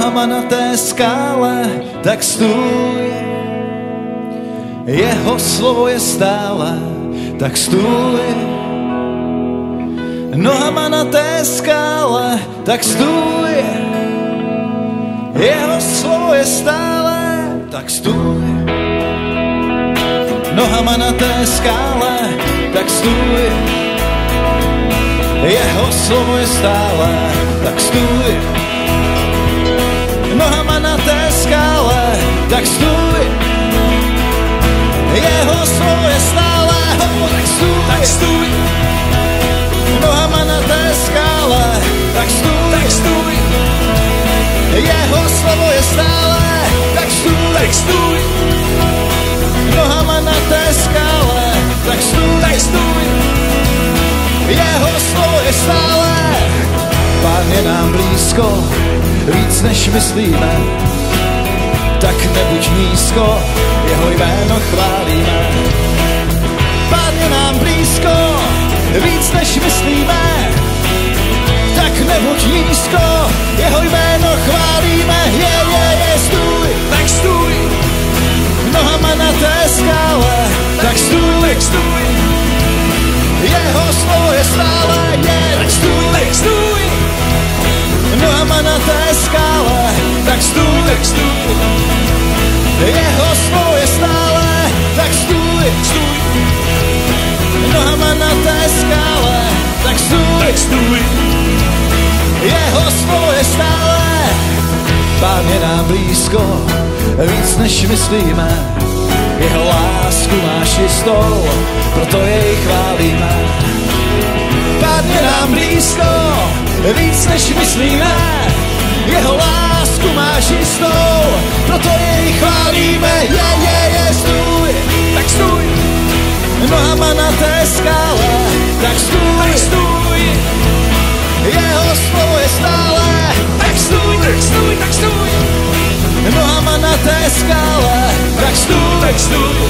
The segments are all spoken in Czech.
nohama na té skále, tak stůj. Jeho slovo je stále, tak stůj. Nohama na té skále, tak stůj. Jeho slovo je stále, tak stůj. Nohama na té skále, tak stůj. Jeho slovo je stále, tak stůj. Nohama na té skále, tak stůj. Jeho slovo je stále, tak stůj. Tak stůj. Nohama na té skále, tak stůj. Tak stůj. Jeho slovo je stále, tak stůj. Tak stůj. Nohama na té skále, tak stůj. Tak stůj. Jeho slovo je stále. Pán je nám blízko, víc než myslíme. Tak nebuď nízko, jeho jméno chválíme. Pán je nám blízko, víc než myslíme. Tak nebuď nízko, jeho jméno chválíme. Je, stůj, tak stůj. Nohama na té skále, tak stůj, tak stůj. Jeho slovo je stále, tak stůj, tak stůj. Nohama na té skále, tak stůj, tak stůj. Jeho slovo je stále, tak stůj, stůj. Nohama na té skále, tak stůj, tak stůj. Jeho slovo je stále. Pán je nám blízko, víc než myslíme. Jeho lásku máš jistou, proto jej chválíme. Pán je nám blízko, víc než myslíme. Jeho lásku máš jistou, proto jej chválíme. Je, stůj, tak stůj. Nohama na té skále, tak stůj, tak stůj. Jeho slovo je stále, tak stůj, tak stůj, tak stůj. Nohama na té skále, tak stůj, tak stůj.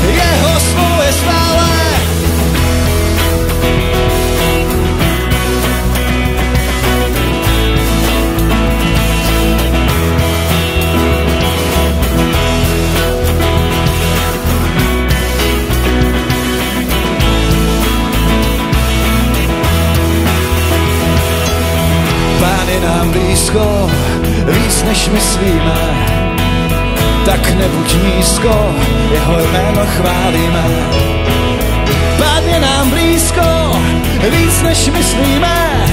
Jeho slovo je stále. Pán je nám blízko, víc než myslíme. Tak nebuď nízko, jeho jméno chválíme. Pán je nám blízko, víc než myslíme.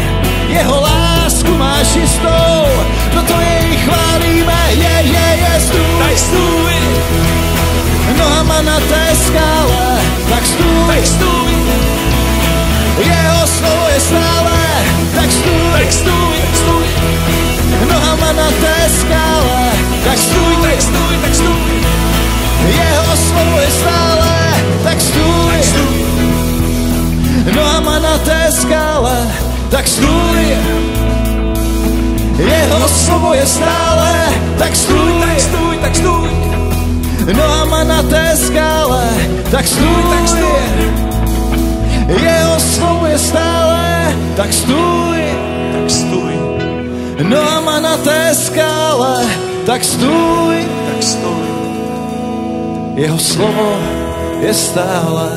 Jeho lásku máš jistou, proto jej chválíme. Je, stůj, tak stůj. Nohama na té skále, tak stůj, tak stůj. Jeho slovo je stále, tak stůj, tak stůj, tak stůj. Nohama na té skále, tak stůj, tak stůj, tak stůj. Jeho slovo je stále, tak stůj, tak stůj. Nohama na té skále, tak stůj. Jeho slovo je stále, tak stůj, tak stůj, tak stůj. Nohama na té skále, tak stůj, tak stůj. Jeho slovo je stále, tak stůj, tak stůj. Nohama na té skále, tak stůj, tak stůj. Jeho slovo je stále.